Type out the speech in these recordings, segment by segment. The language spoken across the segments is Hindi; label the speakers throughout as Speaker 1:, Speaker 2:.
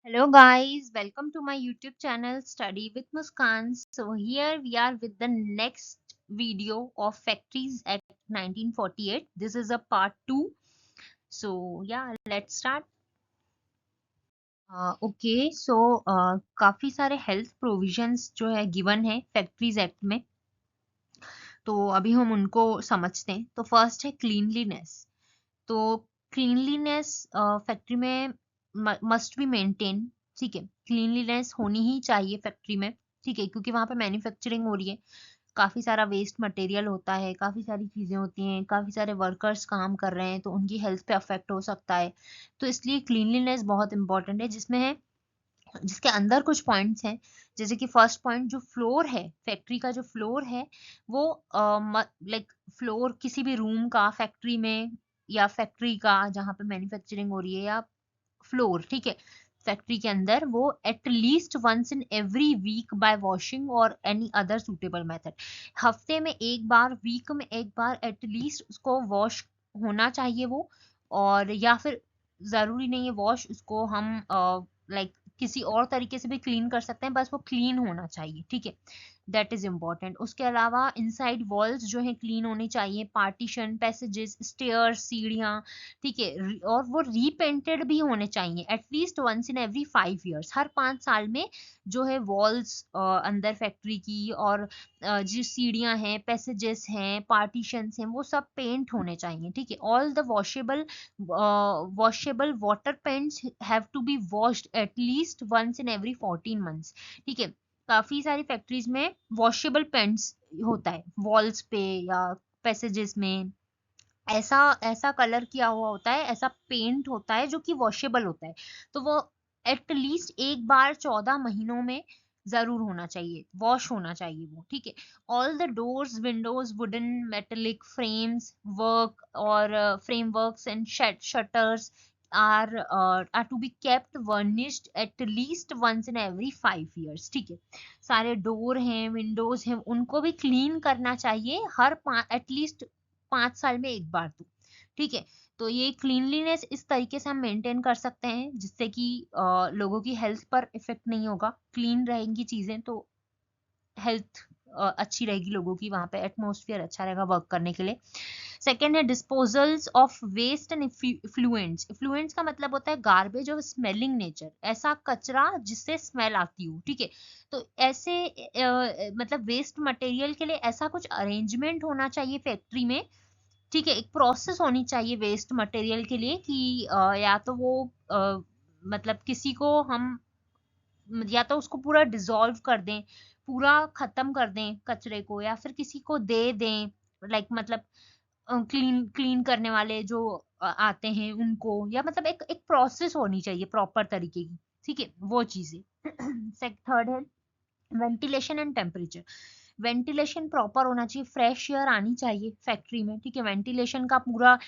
Speaker 1: Hello guys, welcome to my YouTube channel Study with Muskan. So here we are with the next video of Factories Act 1948. This is a part 2. So yeah, let's start. Okay, so काफी सारे हेल्थ प्रोविजंस जो है गिवन है फैक्ट्रीज एक्ट में, तो अभी हम उनको समझते हैं। तो फर्स्ट है क्लीनलीनेस। तो क्लीनलीनेस फैक्ट्री में मस्ट बी मेंटेन। ठीक है, क्लीनलीनेस होनी ही चाहिए फैक्ट्री में। ठीक है, क्योंकि वहां पे मैन्युफैक्चरिंग हो रही है, काफी सारा वेस्ट मटेरियल होता है, काफी सारी चीजें होती हैं, काफी सारे वर्कर्स काम कर रहे हैं, तो उनकी हेल्थ पे अफेक्ट हो सकता है। तो इसलिए क्लीनलीनेस बहुत इंपॉर्टेंट है, जिसमें है जिसके अंदर कुछ पॉइंट्स हैं। जैसे कि फर्स्ट पॉइंट, जो फ्लोर है फैक्ट्री का, जो फ्लोर है वो लाइक फ्लोर किसी भी रूम का फैक्ट्री में, या फैक्ट्री का जहाँ पे मैन्युफैक्चरिंग हो रही है, या फ्लोर, ठीक है, फैक्ट्री के अंदर वो at least once in every week by washing और एनी अदर सुटेबल मेथड। हफ्ते में एक बार, वीक में एक बार एट लीस्ट उसको वॉश होना चाहिए वो। और या फिर जरूरी नहीं है वॉश, उसको हम लाइक किसी और तरीके से भी क्लीन कर सकते हैं, बस वो क्लीन होना चाहिए। ठीक है, दैट इज इम्पोर्टेंट। उसके अलावा इनसाइड वॉल्स जो है क्लीन होनी चाहिए, पार्टीशन, पैसेजेस, स्टेयर्स, सीढ़ियाँ। ठीक है, और वो रीपेंटेड भी होने चाहिए at least once in every 5 years. हर 5 साल में जो है वॉल्स अंदर फैक्ट्री की, और जो सीढ़ियाँ हैं, पैसेजेस हैं, पार्टीशंस हैं, वो सब पेंट होने चाहिए। ठीक है, all the washable water paints have to be washed at least once in every 14 months. ठीक है, काफी सारी फैक्ट्रीज में वॉशेबल पेंट्स होता है वॉल्स पे या पैसेजेस में। ऐसा ऐसा कलर किया हुआ होता है, ऐसा पेंट होता है जो कि वॉशेबल होता है। तो वो एट लीस्ट एक बार 14 महीनों में जरूर होना चाहिए, वॉश होना चाहिए वो। ठीक है, all the doors, windows, wooden, metallic frames work और frameworks and shutters are to be kept varnished at least once in every 5 years. ठीक है, सारे डोर हैं, विंडोज हैं, उनको भी क्लीन करना चाहिए हर एटलीस्ट 5 साल में एक बार तो। ठीक है, तो ये क्लीनलीनेस इस तरीके से हम मेंटेन कर सकते हैं, जिससे कि लोगों की हेल्थ पर इफेक्ट नहीं होगा। क्लीन रहेंगी चीजें तो हेल्थ अच्छी रहेगी लोगों की, वहां पे एटमोस्फियर अच्छा रहेगा वर्क करने के लिए। सेकेंड है disposals of waste and effluents. Effluents का मतलब होता है गार्बेज और स्मेलिंग नेचर, ऐसा कचरा जिससे स्मेल आती हो। ठीक है, तो ऐसे मतलब वेस्ट मटेरियल के लिए ऐसा कुछ अरेंजमेंट होना चाहिए फैक्ट्री में। ठीक है, एक प्रोसेस होनी चाहिए वेस्ट मटेरियल के लिए कि या तो वो मतलब किसी को हम, या तो उसको पूरा डिसॉल्व कर दें, पूरा खत्म कर दें कचरे को, या फिर किसी को दे दें, लाइक मतलब क्लीन क्लीन करने वाले जो आते हैं उनको, या मतलब एक एक प्रोसेस होनी चाहिए प्रॉपर तरीके की। ठीक है, वो चीजें। थर्ड है ventilation and temperature. Ventilation proper होना चाहिए, फ्रेश एयर आनी चाहिए फैक्ट्री में। ठीक है, वेंटिलेशन का पूरा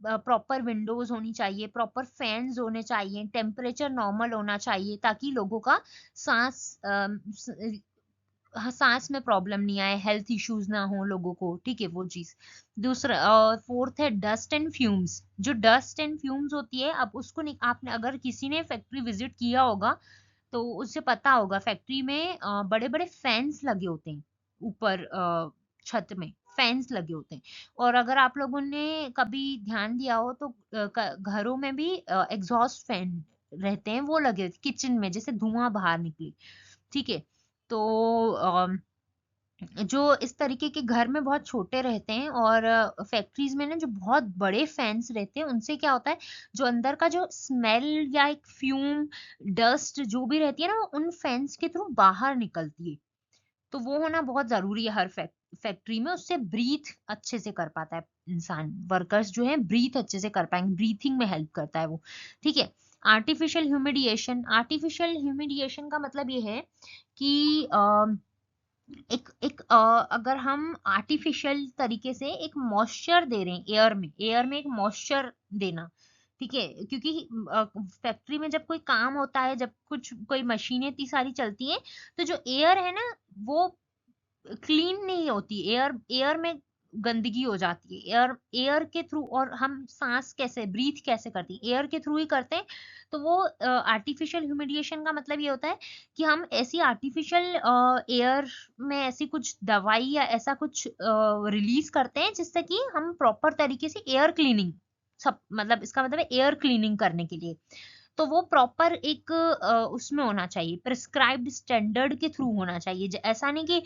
Speaker 1: प्रॉपर विंडोज होनी चाहिए, प्रॉपर फैंस होने चाहिए, टेम्परेचर नॉर्मल होना चाहिए, ताकि लोगों का सांस सांस में प्रॉब्लम नहीं आए, हेल्थ इश्यूज ना हो लोगों को। ठीक है, वो चीज। दूसरा फोर्थ है डस्ट एंड फ्यूम्स। जो डस्ट एंड फ्यूम्स होती है, अब उसको नहीं, आपने अगर किसी ने फैक्ट्री विजिट किया होगा तो उससे पता होगा, फैक्ट्री में बड़े बड़े फैंस लगे होते हैं ऊपर, छत में फैंस लगे होते हैं। और अगर आप लोगों ने कभी ध्यान दिया हो तो घरों में भी एग्जॉस्ट फैन रहते हैं, वो लगे किचन में, जैसे धुआं बाहर निकले। ठीक है, तो जो इस तरीके के घर में बहुत छोटे रहते हैं, और फैक्ट्रीज में ना जो बहुत बड़े फैंस रहते हैं, उनसे क्या होता है, जो अंदर का जो स्मेल या एक फ्यूम, डस्ट जो भी रहती है ना, वो उन फैंस के थ्रू बाहर निकलती है। तो वो होना बहुत जरूरी है हर फैक्ट्री में, उससे ब्रीथ अच्छे से कर पाता है इंसान, वर्कर्स जो है ब्रीथ अच्छे से कर पाएंगे, ब्रीथिंग में हेल्प करता है वो। ठीक है, आर्टिफिशियल ह्यूमिडिएशन। आर्टिफिशियल ह्यूमिडिएशन का मतलब ये है कि एक एक अगर हम आर्टिफिशियल तरीके से एक मॉइस्चर दे रहे हैं एयर में एक मॉइस्चर देना। ठीक है, क्योंकि फैक्ट्री में जब कोई काम होता है, जब कुछ कोई मशीनें इतनी सारी चलती हैं, तो जो एयर है ना वो क्लीन नहीं होती। एयर एयर में गंदगी हो जाती है एयर एयर के थ्रू। और हम सांस कैसे ब्रीथ कैसे करते हैं, एयर के थ्रू ही करते हैं। तो वो आर्टिफिशियल ह्यूमिडिएशन का मतलब ये होता है कि हम ऐसी आर्टिफिशियल एयर में ऐसी कुछ दवाई या ऐसा कुछ रिलीज करते हैं जिससे कि हम प्रॉपर तरीके से एयर क्लीनिंग, सब मतलब इसका मतलब है एयर क्लीनिंग करने के लिए। तो वो प्रॉपर एक उसमें होना चाहिए, प्रिस्क्राइब्ड स्टैंडर्ड के थ्रू होना चाहिए। ऐसा नहीं कि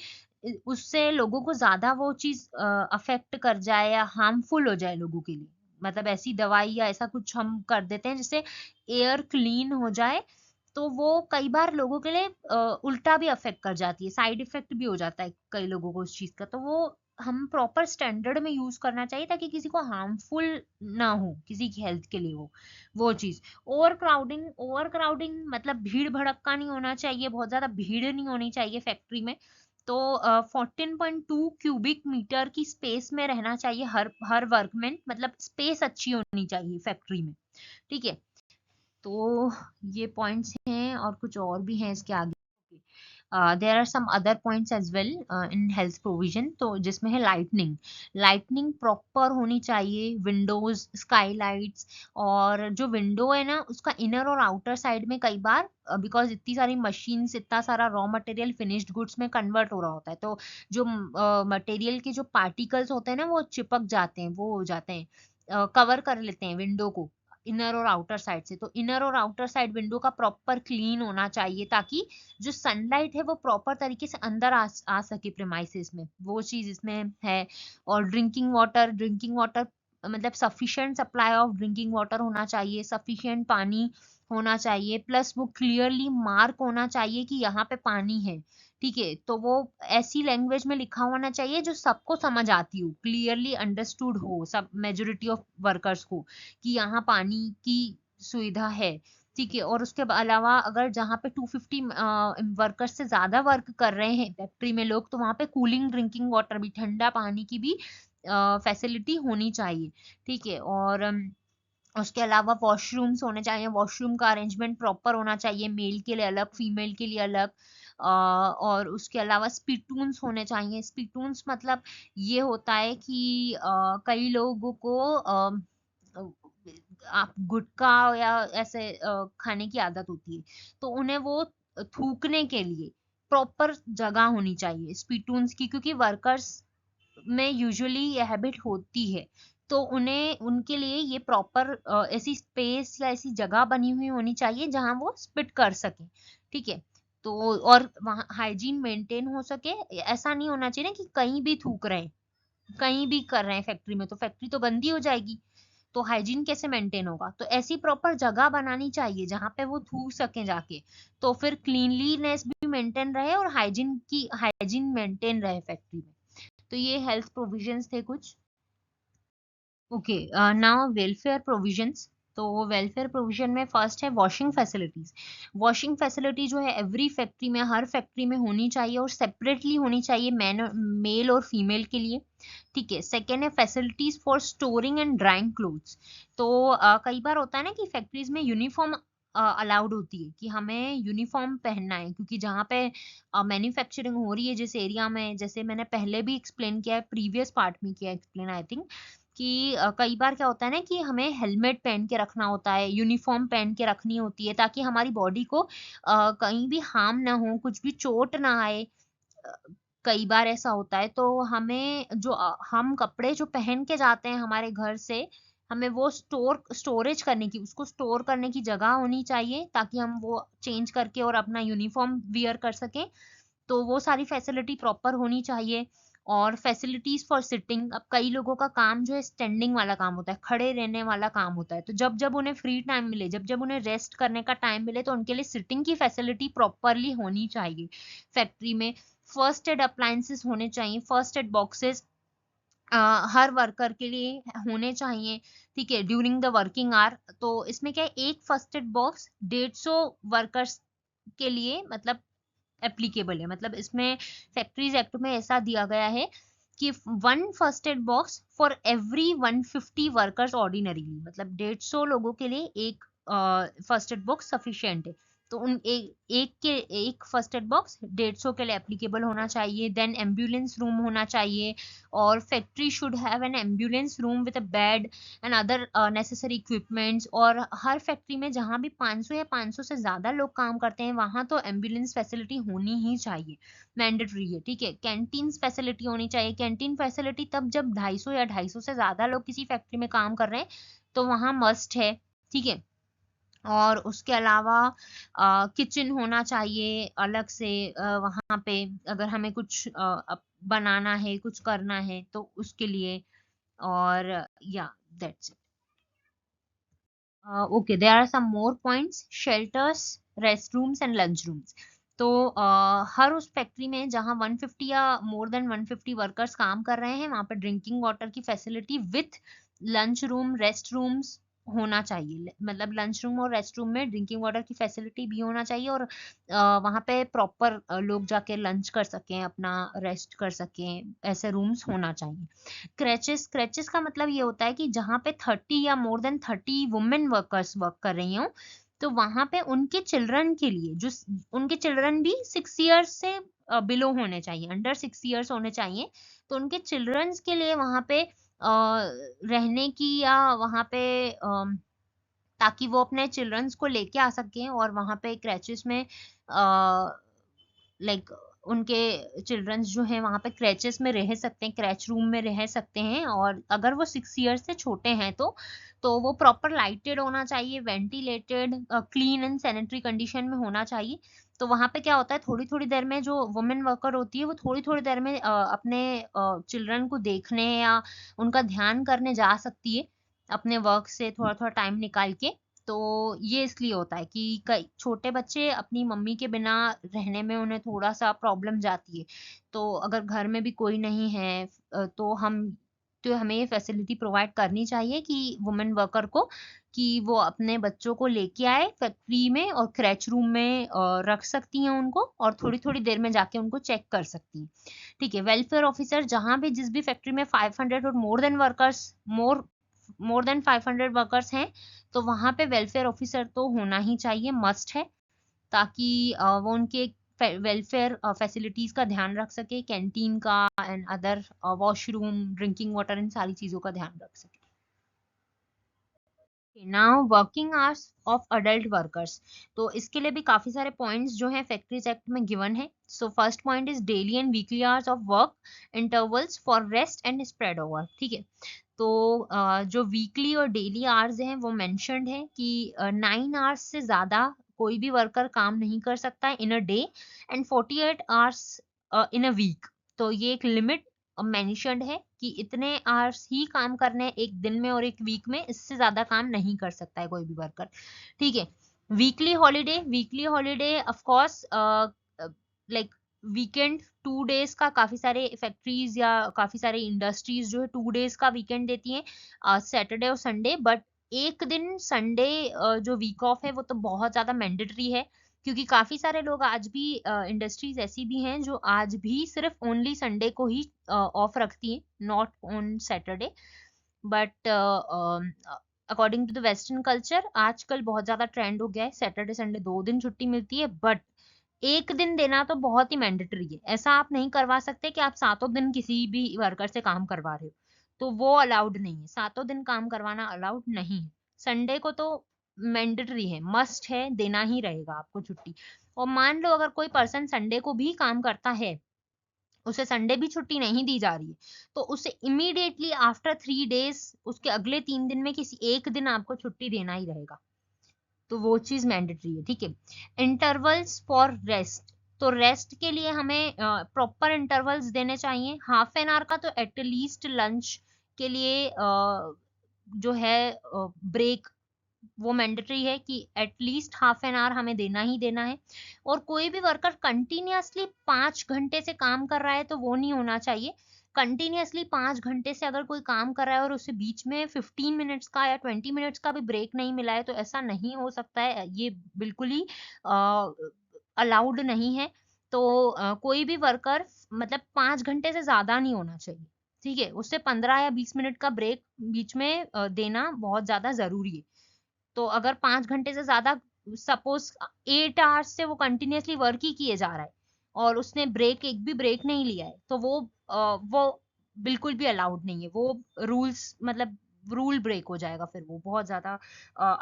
Speaker 1: उससे लोगों को ज्यादा वो चीज अफेक्ट कर जाए या हार्मफुल हो जाए लोगों के लिए। मतलब ऐसी दवाई या ऐसा कुछ हम कर देते हैं जिससे एयर क्लीन हो जाए, तो वो कई बार लोगों के लिए उल्टा भी अफेक्ट कर जाती है, साइड इफेक्ट भी हो जाता है कई लोगों को उस चीज का। तो वो हम प्रॉपर स्टैंडर्ड में यूज करना चाहिए ताकि किसी को हार्मफुल ना हो, किसी की हेल्थ के लिए वो चीज। ओवर क्राउडिंग मतलब भीड़ भड़क्का नहीं होना चाहिए, बहुत ज्यादा भीड़ नहीं होनी चाहिए फैक्ट्री में। तो 14.2 क्यूबिक मीटर की स्पेस में रहना चाहिए हर वर्कमैन, मतलब स्पेस अच्छी होनी चाहिए फैक्ट्री में। ठीक है, तो ये पॉइंट्स हैं और कुछ और भी हैं इसके आगे। There are some other points as well in health provision, तो जिसमें है लाइटनिंग। लाइटनिंग प्रॉपर होनी चाहिए, विंडोज, स्काईलाइट्स। और जो विंडो है ना उसका इनर और आउटर साइड में कई बार बिकॉज इतनी सारी मशीन्स, इतना सारा रॉ मटेरियल फिनिश्ड गुड्स में कन्वर्ट हो रहा होता है, तो जो मटेरियल के जो पार्टिकल्स होते हैं ना वो चिपक जाते हैं, वो हो जाते हैं, कवर कर लेते हैं विंडो को इनर और आउटर साइड से। तो इनर और आउटर साइड विंडो का प्रॉपर क्लीन होना चाहिए ताकि जो सनलाइट है वो प्रॉपर तरीके से अंदर आ सके प्रेमाइसेस में, वो चीज इसमें है। और ड्रिंकिंग वाटर मतलब sufficient supply of drinking water होना चाहिए, सफिशिएंट पानी होना चाहिए, प्लस वो क्लियरली मार्क होना चाहिए कि यहाँ पे पानी है। ठीक है, तो वो ऐसी लैंग्वेज में लिखा होना चाहिए जो सबको समझ आती हो, क्लियरली अंडरस्टूड हो सब मेजोरिटी ऑफ वर्कर्स को कि यहाँ पानी की सुविधा है। ठीक है, और उसके अलावा अगर जहाँ पे 250 वर्कर्स से ज्यादा वर्क कर रहे हैं फैक्ट्री में लोग, तो वहाँ पे कूलिंग ड्रिंकिंग वाटर भी, ठंडा पानी की भी फैसिलिटी होनी चाहिए। ठीक है, और उसके अलावा वॉशरूम्स होने चाहिए, वॉशरूम का अरेंजमेंट प्रॉपर होना चाहिए, मेल के लिए अलग, फीमेल के लिए अलग। और उसके अलावा स्पिटून्स होने चाहिए। स्पिटून्स मतलब ये होता है कि कई लोगों को आप गुटखा या ऐसे खाने की आदत होती है, तो उन्हें वो थूकने के लिए प्रॉपर जगह होनी चाहिए स्पिटून्स की, क्योंकि वर्कर्स में यूजुअली ये हैबिट होती है। तो उन्हें उनके लिए ये प्रॉपर ऐसी स्पेस या ऐसी जगह बनी हुई होनी चाहिए जहां वो स्पिट कर सके। ठीक है, तो और वहाँ हाइजीन मेंटेन हो सके। ऐसा नहीं होना चाहिए ना कि कहीं भी थूक रहे हैं, कहीं भी कर रहे हैं फैक्ट्री में, तो फैक्ट्री तो गंदी हो जाएगी, तो हाइजीन कैसे मेंटेन होगा। तो ऐसी प्रॉपर जगह बनानी चाहिए जहां पे वो थूक सके जाके, तो फिर क्लीनलीनेस भी मेंटेन रहे और हाइजीन मेंटेन रहे फैक्ट्री में। तो ये हेल्थ प्रोविजंस थे कुछ। Okay, now welfare provisions. तो वेलफेयर प्रोविजन में फर्स्ट है वॉशिंग फैसिलिटीज। वॉशिंग फैसिलिटी जो है एवरी फैक्ट्री में, हर फैक्ट्री में होनी चाहिए और सेपरेटली होनी चाहिए मेल और फीमेल के लिए। ठीक है, सेकेंड है facilities for storing and drawing clothes. तो कई बार होता है ना कि फैक्ट्रीज में यूनिफॉर्म अलाउड होती है कि हमें यूनिफॉर्म पहनना है, क्योंकि जहाँ पे मैन्युफैक्चरिंग हो रही है जिस एरिया में, जैसे मैंने पहले भी एक्सप्लेन किया है, प्रीवियस पार्ट में किया एक्सप्लेन आई थिंक, कि कई बार क्या होता है ना कि हमें हेलमेट पहन के रखना होता है, यूनिफॉर्म पहन के रखनी होती है ताकि हमारी बॉडी को कहीं भी हार्म ना हो, कुछ भी चोट ना आए। अ, कई बार ऐसा होता है, तो हमें जो हम कपड़े जो पहन के जाते हैं हमारे घर से, हमें वो स्टोरेज करने की, उसको स्टोर करने की जगह होनी चाहिए ताकि हम वो चेंज करके और अपना यूनिफॉर्म वियर कर सकें। तो वो सारी फैसिलिटी प्रॉपर होनी चाहिए। और फैसिलिटीज फॉर सिटिंग, अब कई लोगों का काम जो है स्टैंडिंग वाला काम होता है, खड़े रहने वाला काम होता है, तो जब जब उन्हें फ्री टाइम मिले, जब जब उन्हें रेस्ट करने का टाइम मिले, तो उनके लिए सिटिंग की फैसिलिटी प्रॉपरली होनी चाहिए फैक्ट्री में। फर्स्ट एड अप्लायंसेस होने चाहिए, फर्स्ट एड बॉक्सेस हर वर्कर के लिए होने चाहिए। ठीक है, ड्यूरिंग द वर्किंग आवर। तो इसमें क्या है, एक फर्स्ट एड बॉक्स 150 वर्कर्स के लिए मतलब एप्लीकेबल है। मतलब इसमें फैक्ट्रीज एक्ट में ऐसा दिया गया है कि one first aid box for every 150 workers ordinarily, मतलब 150 लोगों के लिए एक फर्स्ट एड बॉक्स सफिशियंट है। तो उन एक फर्स्ट एड बॉक्स 150 के लिए एप्लीकेबल होना चाहिए। देन एम्बुलेंस रूम होना चाहिए, और factory should have an ambulance room with a bed and other necessary equipments. और हर फैक्ट्री में जहाँ भी 500 या 500 से ज्यादा लोग काम करते हैं वहां तो एम्बुलेंस फैसिलिटी होनी ही चाहिए, मैंडेटरी है, ठीक है। कैंटीन फैसिलिटी होनी चाहिए। कैंटीन फैसिलिटी तब जब 250 या 250 से ज्यादा लोग किसी फैक्ट्री में काम कर रहे हैं तो वहां मस्ट है, ठीक है। और उसके अलावा किचन होना चाहिए अलग से वहां पे, अगर हमें कुछ बनाना है, कुछ करना है तो उसके लिए। और या that's it. Okay, there are some more points. Shelters, rest rooms and lunch rooms. तो हर उस फैक्ट्री में जहाँ 150 या मोर देन 150 वर्कर्स काम कर रहे हैं वहां पे ड्रिंकिंग वाटर की facility with lunch room, rest rooms होना चाहिए। मतलब लंच रूम और रेस्ट रूम में ड्रिंकिंग वाटर की फैसिलिटी भी होना चाहिए, और वहां पे प्रॉपर लोग जाके लंच कर सकें, अपना रेस्ट कर सकें, ऐसे रूम्स होना चाहिए। क्रैचेस, क्रैचेस का मतलब ये होता है कि जहाँ पे 30 या more than 30 women workers work कर रही हों तो वहां पे उनके चिल्ड्रन के लिए, जो उनके चिल्ड्रन भी 6 इयर्स से बिलो होने चाहिए, अंडर 6 इयर्स होने चाहिए। तो उनके चिल्ड्रंस के लिए वहां पे रहने की, या वहां पे ताकि वो अपने चिल्ड्रंस को लेके आ सकें, और वहां पे क्रैचेस में लाइक उनके चिल्ड्रंस जो है वहां पे क्रैचेस में रह सकते हैं, क्रैच रूम में रह सकते हैं। और अगर वो 6 इयर्स से छोटे हैं तो वो प्रॉपर लाइटेड होना चाहिए, ventilated, clean and sanitary condition में होना चाहिए। तो वहां पे क्या होता है, थोड़ी थोड़ी देर में जो वुमेन वर्कर होती है वो थोड़ी थोड़ी देर में अपने चिल्ड्रन को देखने या उनका ध्यान करने जा सकती है अपने वर्क से थोड़ा थोड़ा टाइम निकाल के। तो ये इसलिए होता है कि कई छोटे बच्चे अपनी मम्मी के बिना रहने में उन्हें थोड़ा सा प्रॉब्लम जाती है। तो अगर घर में भी कोई नहीं है तो हमें ये फैसिलिटी प्रोवाइड करनी चाहिए कि वुमेन वर्कर को, कि वो अपने बच्चों को लेके आए फैक्ट्री में और क्रैच रूम में रख सकती हैं उनको, और थोड़ी थोड़ी देर में जाके उनको चेक कर सकती हैं, ठीक है। वेलफेयर ऑफिसर, जहां भी जिस भी फैक्ट्री में 500 और मोर देन 500 वर्कर्स हैं तो वहां पे वेलफेयर ऑफिसर तो होना ही चाहिए, मस्ट है, ताकि वो उनके वेलफेयर फैसिलिटीज का ध्यान रख सके, कैंटीन का and other washroom, drinking water, इन सारी चीजों का ध्यान रख सके। Now working hours of adult workers. तो इसके लिए भी काफी सारे पॉइंट्स जो हैं फैक्ट्रीज एक्ट में गिवन है। So first point is daily and weekly hours of work intervals for rest and spread over, ठीक है। तो जो वीकली और डेली आवर्स हैं वो मेंशन्ड है कि 9 आवर्स से ज्यादा कोई भी वर्कर काम नहीं कर सकता है in a day, and 48 hours in a week. तो ये एक लिमिट मेंशन्ड है कि इतने आवर्स ही काम करने हैं एक दिन में और एक वीक में, इससे ज्यादा काम नहीं कर सकता है कोई भी वर्कर, ठीक है। Weekly holiday, weekly holiday of course like weekend 2 days का, काफी सारे फैक्ट्रीज या काफी सारे इंडस्ट्रीज जो है 2 डेज का वीकेंड देती हैं, सैटरडे और संडे। बट एक दिन संडे जो वीक ऑफ है वो तो बहुत ज्यादा मैंडेटरी है, क्योंकि काफी सारे लोग आज भी, इंडस्ट्रीज ऐसी भी हैं जो आज भी सिर्फ ओनली संडे को ही ऑफ रखती हैं, not on Saturday. But according to the western culture आजकल बहुत ज्यादा ट्रेंड हो गया है, सैटरडे संडे 2 दिन छुट्टी मिलती है, बट एक दिन देना तो बहुत ही मैंडेटरी है। ऐसा आप नहीं करवा सकते कि आप सातों दिन किसी भी वर्कर से काम करवा रहे हो, तो वो अलाउड नहीं है, सातों दिन काम करवाना अलाउड नहीं है। संडे को तो मैंडेटरी है, मस्ट है, देना ही रहेगा आपको छुट्टी। और मान लो अगर कोई पर्सन संडे को भी काम करता है, उसे संडे भी छुट्टी नहीं दी जा रही है, तो उसे इमीडिएटली आफ्टर 3 डेज, उसके अगले 3 दिन में किसी एक दिन आपको छुट्टी देना ही रहेगा। तो वो चीज मैंडेटरी है, ठीक है। इंटरवल्स फॉर रेस्ट, तो रेस्ट के लिए हमें प्रॉपर इंटरवल्स देने चाहिए। हाफ एन आवर का तो एटलीस्ट लंच के लिए जो है ब्रेक, वो मैंडेटरी है कि एटलीस्ट हाफ एन आवर हमें देना ही देना है। और कोई भी वर्कर कंटिन्यूअसली 5 घंटे से काम कर रहा है तो वो नहीं होना चाहिए। कंटिन्यूअसली 5 घंटे से अगर कोई काम कर रहा है और उसे बीच में 15 मिनट्स का या 20 मिनट्स का भी ब्रेक नहीं मिला है तो ऐसा नहीं हो सकता है, ये बिल्कुल ही अलाउड नहीं है। तो कोई भी वर्कर मतलब 5 घंटे से ज्यादा नहीं होना चाहिए, ठीक है। उससे 15 या 20 मिनट का ब्रेक बीच में देना बहुत ज्यादा जरूरी है। तो अगर 5 घंटे से ज्यादा सपोज 8 आवर्स से वो कंटिन्यूअसली वर्क ही किए जा रहा है और उसने एक भी ब्रेक नहीं लिया है, तो वो बिल्कुल भी अलाउड नहीं है। वो रूल्स मतलब रूल ब्रेक हो जाएगा, फिर वो बहुत ज्यादा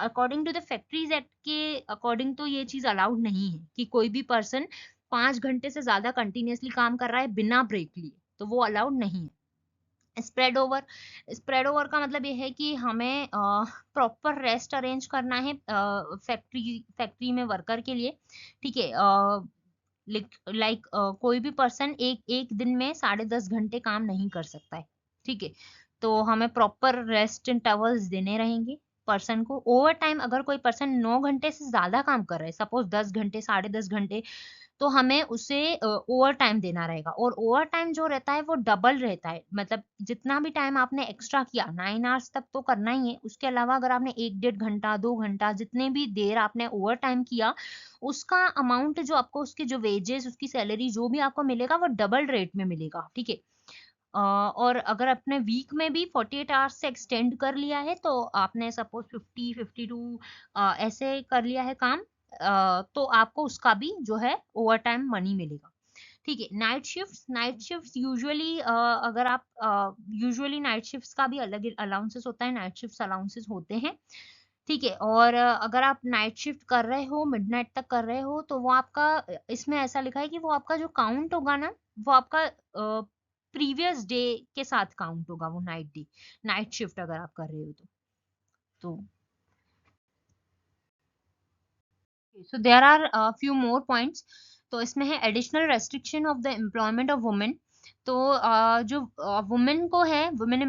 Speaker 1: according to the factories act के अकॉर्डिंग तो ये चीज अलाउड नहीं है कि कोई भी पर्सन 5 घंटे से ज्यादा कंटिन्यूअसली काम कर रहा है बिना ब्रेक लिए, तो वो अलाउड नहीं है। स्प्रेड ओवर का मतलब ये है कि हमें प्रॉपर रेस्ट अरेंज करना है फैक्ट्री में वर्कर के लिए, ठीक है। लाइक कोई भी पर्सन एक एक दिन में 10.5 घंटे काम नहीं कर सकता है, ठीक है। तो हमें प्रॉपर रेस्ट इंटरवल्स देने रहेंगे पर्सन को। ओवर टाइम अगर कोई पर्सन 9 घंटे से ज्यादा काम कर रहा है, सपोज 10 घंटे 10.5 घंटे, तो हमें उसे ओवर टाइम देना रहेगा। और ओवर टाइम जो रहता है वो डबल रहता है, मतलब जितना भी टाइम आपने एक्स्ट्रा किया 9 आवर्स तक तो करना ही है, उसके अलावा अगर आपने 1 1.5 घंटा 2 घंटा जितने भी देर आपने ओवर टाइम किया, उसका अमाउंट जो आपको उसके जो वेजेस उसकी सैलरी जो भी आपको मिलेगा वो डबल रेट में मिलेगा, ठीक है। और अगर आपने वीक में भी 48 आवर्स से एक्सटेंड कर लिया है, तो आपने सपोज 50 52 ऐसे कर लिया है काम, तो आपको उसका भी जो है ओवर टाइम मनी मिलेगा, ठीक है। नाइट शिफ्ट यूजुअली अगर आप यूजुअली नाइट शिफ्ट्स का भी अलग अलाउंसेस होता है, नाइट शिफ्ट अलाउंसेस होते हैं, ठीक है। और अगर आप नाइट शिफ्ट कर रहे हो मिडनाइट तक कर रहे हो, तो वो आपका इसमें ऐसा लिखा है कि वो आपका जो काउंट होगा ना, वो आपका प्रीवियस डे के साथ काउंट होगा, वो नाइट शिफ्ट अगर आप कर रहे हो तो so there are few more points. तो इसमें है additional restriction of the employment of women. तो जो वुमेन को है, वुमेन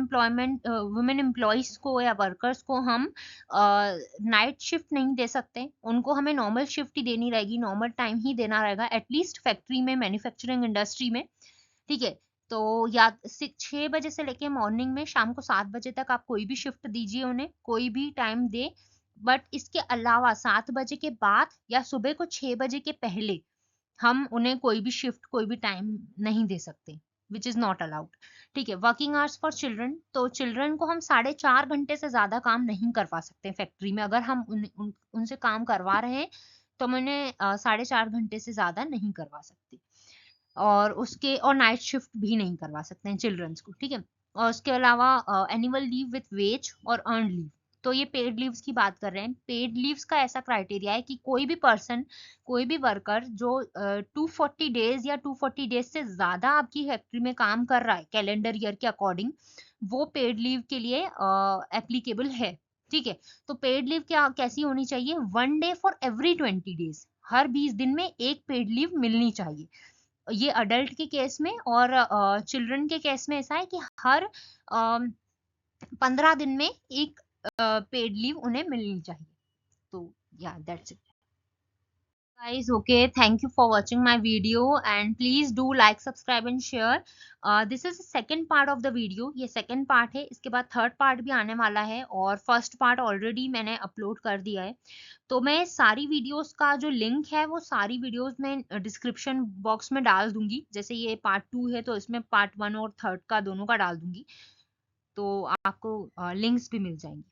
Speaker 1: एम्प्लॉयज को या वर्कर्स को हम नाइट शिफ्ट नहीं दे सकते, उनको हमें नॉर्मल शिफ्ट ही देनी रहेगी, नॉर्मल टाइम ही देना रहेगा, एटलीस्ट फैक्ट्री में मैन्युफैक्चरिंग इंडस्ट्री में, ठीक है। तो या 6 बजे से लेके मॉर्निंग में शाम को 7 बजे तक आप कोई भी शिफ्ट दीजिए, उन्हें कोई भी टाइम दे, बट इसके अलावा 7 बजे के बाद या सुबह को 6 बजे के पहले हम उन्हें कोई भी शिफ्ट कोई भी टाइम नहीं दे सकते, विच इज नॉट अलाउड, ठीक है। वर्किंग आवर्स फॉर चिल्ड्रन, तो चिल्ड्रन को हम 4.5 घंटे से ज्यादा काम नहीं करवा सकते फैक्ट्री में। अगर हम उनसे काम करवा रहे हैं तो हम उन्हें 4.5 घंटे से ज्यादा नहीं करवा सकते, और नाइट शिफ्ट भी नहीं करवा सकते हैं चिल्ड्रंस को, ठीक है। और उसके अलावा एनुअल लीव विथ वेज और अर्न लीव, तो ये पेड लीव्स की बात कर रहे हैं। पेड लीव्स का ऐसा क्राइटेरिया है कि कोई भी पर्सन, कोई भी वर्कर जो 240 डेज या 240 डेज से ज्यादा आपकी फैक्ट्री में काम कर रहा है कैलेंडर ईयर के अकॉर्डिंग, वो पेड लीव के लिए एप्लीकेबल है, ठीक है। तो पेड लीव क्या कैसी होनी चाहिए? 1 डे फॉर एवरी 20 डेज, हर 20 दिन में एक पेड लीव मिलनी चाहिए। ये अडल्ट के केस में, और चिल्ड्रन के केस में ऐसा है कि हर 15 दिन में एक पेड लीव उन्हें मिलनी चाहिए। तो या that's it guys. Okay, thank you for watching my video, and please do like, subscribe and share. This is the second part of the video. ये second part है, इसके बाद third part भी आने वाला है, और first part already मैंने upload कर दिया है। तो मैं सारी वीडियोस का जो लिंक है वो सारी वीडियोस में डिस्क्रिप्शन बॉक्स में डाल दूंगी। जैसे ये पार्ट 2 है तो इसमें पार्ट 1 और थर्ड का दोनों का डाल दूंगी, तो आपको लिंक्स भी मिल जाएंगी।